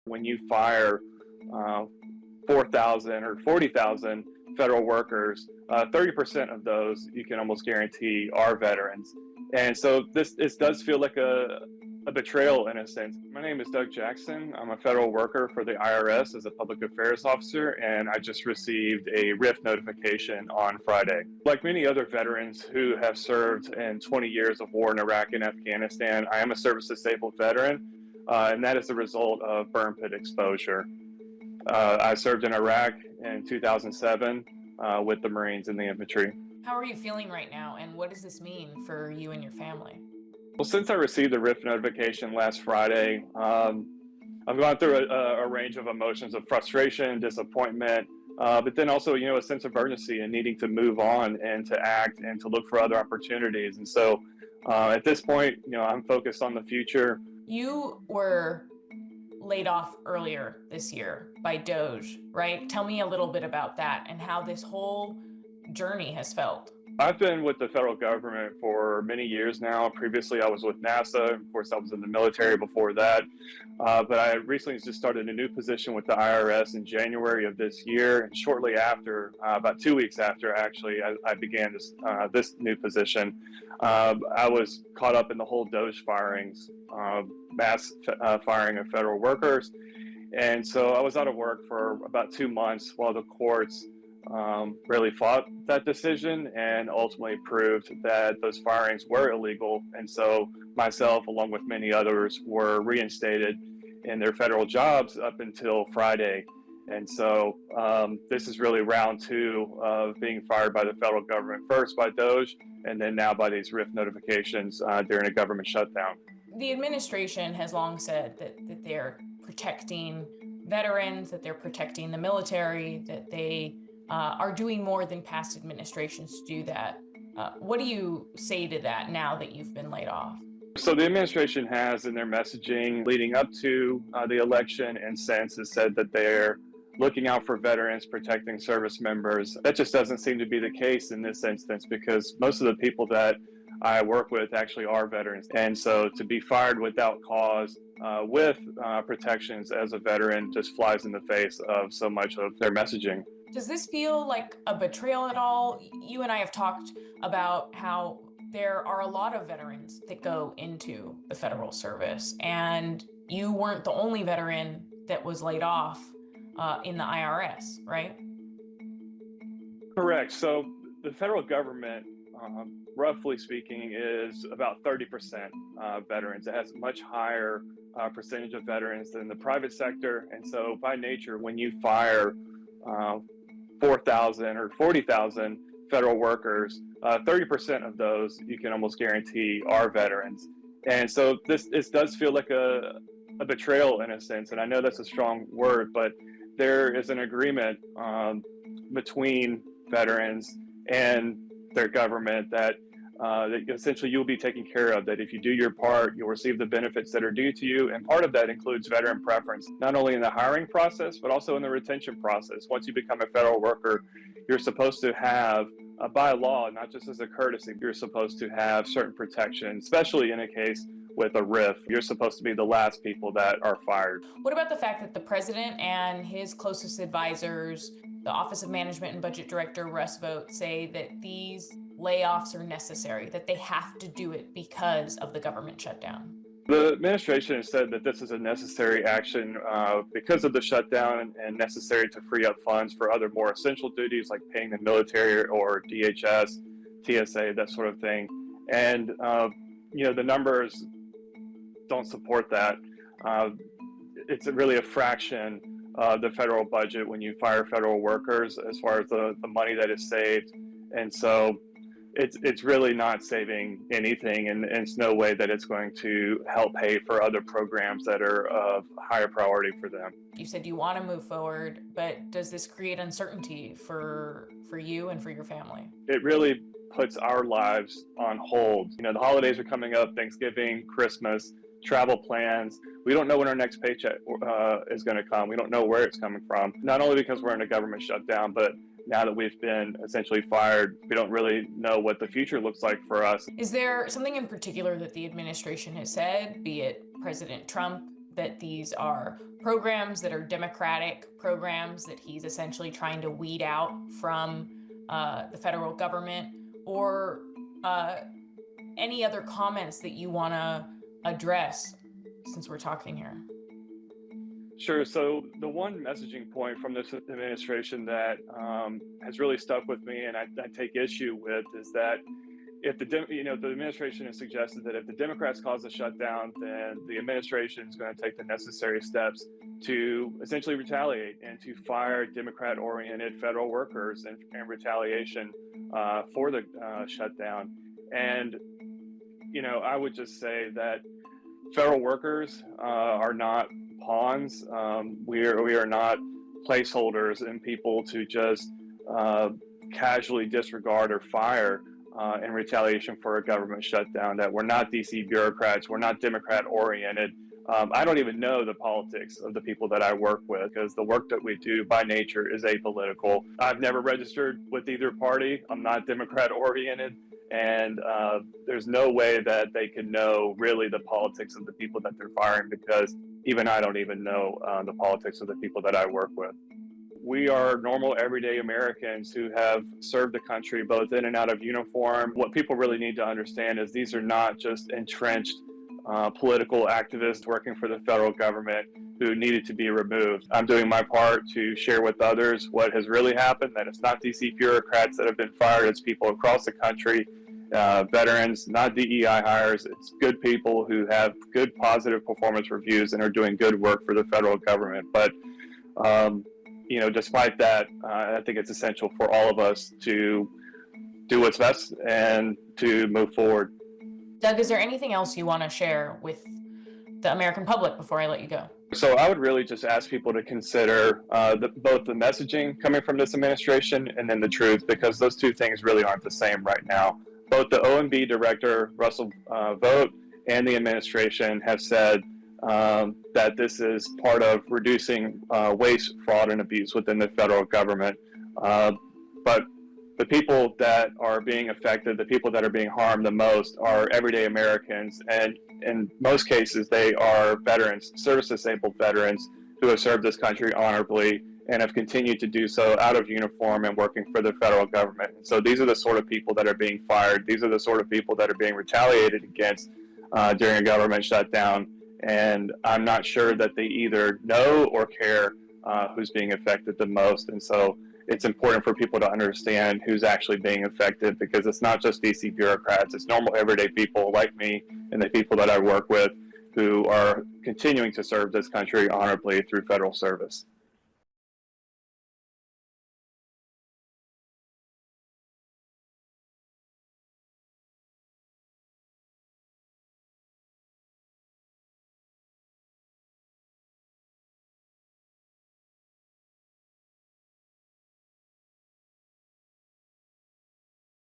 When you fire 4,000 or 40,000 federal workers, 30% of those you can almost guarantee are veterans. And so this does feel like a betrayal in a sense. My name is Doug Jackson. I'm a federal worker for the IRS as a public affairs officer, and I just received a RIF notification on Friday. Like many other veterans who have served in 20 years of war in Iraq and Afghanistan, I am a service disabled veteran, and that is the result of burn pit exposure. I served in Iraq in 2007 with the Marines and the infantry. How are you feeling right now, and what does this mean for you and your family? Well, since I received the RIF notification last Friday, I've gone through a range of emotions of frustration, disappointment, but then also, a sense of urgency and needing to move on and to act and to look for other opportunities. And so at this point, I'm focused on the future. You were laid off earlier this year by DOJ, right? Tell me a little bit about that and how this whole journey has felt. I've been with the federal government for many years now. Previously, I was with NASA. Of course, I was in the military before that. But I recently just started a new position with the IRS in January of this year. And shortly after, about 2 weeks after, actually, I began this new position. I was caught up in the whole DOJ firings, mass firing of federal workers. And so I was out of work for about 2 months while the courts really fought that decision and ultimately proved that those firings were illegal. And so myself, along with many others, were reinstated in their federal jobs up until Friday. And so this is really round two of being fired by the federal government, first by DOJ, and then now by these RIF notifications during a government shutdown. The administration has long said that they're protecting veterans, that they're protecting the military, that they are doing more than past administrations do that. What do you say to that now that you've been laid off? So the administration has, in their messaging leading up to the election and since, has said that they're looking out for veterans, protecting service members. That just doesn't seem to be the case in this instance, because most of the people that I work with actually are veterans. And so to be fired without cause with protections as a veteran just flies in the face of so much of their messaging. Does this feel like a betrayal at all? You and I have talked about how there are a lot of veterans that go into the federal service, and you weren't the only veteran that was laid off in the IRS, right? Correct. So the federal government, roughly speaking, is about 30% veterans. It has a much higher percentage of veterans than the private sector. And so by nature, when you fire 4,000 or 40,000 federal workers, 30% of those you can almost guarantee are veterans. And so this does feel like a betrayal in a sense. And I know that's a strong word, but there is an agreement between veterans and their government that essentially you'll be taken care of, that if you do your part, you'll receive the benefits that are due to you. And part of that includes veteran preference, not only in the hiring process, but also in the retention process. Once you become a federal worker, you're supposed to have, by law, not just as a courtesy, you're supposed to have certain protections, especially in a case with a RIF. You're supposed to be the last people that are fired. What about the fact that the president and his closest advisors, the Office of Management and Budget Director Russ Vought, say that these layoffs are necessary, that they have to do it because of the government shutdown? The administration has said that this is a necessary action because of the shutdown and necessary to free up funds for other more essential duties like paying the military or DHS, TSA, that sort of thing. And, the numbers don't support that. It's really a fraction of the federal budget when you fire federal workers as far as the money that is saved. And so it's really not saving anything, and it's no way that it's going to help pay for other programs that are of higher priority for them. You said you want to move forward, but does this create uncertainty for you and for your family? It really puts our lives on hold. The holidays are coming up, Thanksgiving, Christmas, travel plans. We don't know when our next paycheck is going to come. We don't know where it's coming from. Not only because we're in a government shutdown, but now that we've been essentially fired, we don't really know what the future looks like for us. Is there something in particular that the administration has said, be it President Trump that these are programs that are democratic programs that he's essentially trying to weed out from the federal government, or uh, any other comments that you want to address since we're talking here? Sure. So the one messaging point from this administration that has really stuck with me, and I take issue with, is that if the administration has suggested that if the Democrats cause a shutdown, then the administration is going to take the necessary steps to essentially retaliate and to fire Democrat-oriented federal workers in retaliation for the shutdown. And I would just say that federal workers are not pawns. We are not placeholders and people to just casually disregard or fire in retaliation for a government shutdown. That we're not DC bureaucrats. We're not Democrat oriented. I don't even know the politics of the people that I work with, because the work that we do by nature is apolitical. I've never registered with either party. I'm not Democrat oriented. And there's no way that they can know really the politics of the people that they're firing, because even I don't even know the politics of the people that I work with. We are normal, everyday Americans who have served the country both in and out of uniform. What people really need to understand is these are not just entrenched political activists working for the federal government who needed to be removed. I'm doing my part to share with others what has really happened, that it's not DC bureaucrats that have been fired, it's people across the country, veterans, not DEI hires. It's good people who have good positive performance reviews and are doing good work for the federal government. But despite that, I think it's essential for all of us to do what's best and to move forward. Doug, is there anything else you want to share with the American public before I let you go? So I would really just ask people to consider both the messaging coming from this administration and then the truth, because those two things really aren't the same right now. Both the OMB director, Russell Vought, and the administration have said that this is part of reducing waste, fraud, and abuse within the federal government. But the people that are being affected, the people that are being harmed the most, are everyday Americans. And in most cases, they are veterans, service-disabled veterans who have served this country honorably and have continued to do so out of uniform and working for the federal government. So these are the sort of people that are being fired. These are the sort of people that are being retaliated against during a government shutdown. And I'm not sure that they either know or care who's being affected the most. And so it's important for people to understand who's actually being affected, because it's not just DC bureaucrats, it's normal everyday people like me and the people that I work with who are continuing to serve this country honorably through federal service.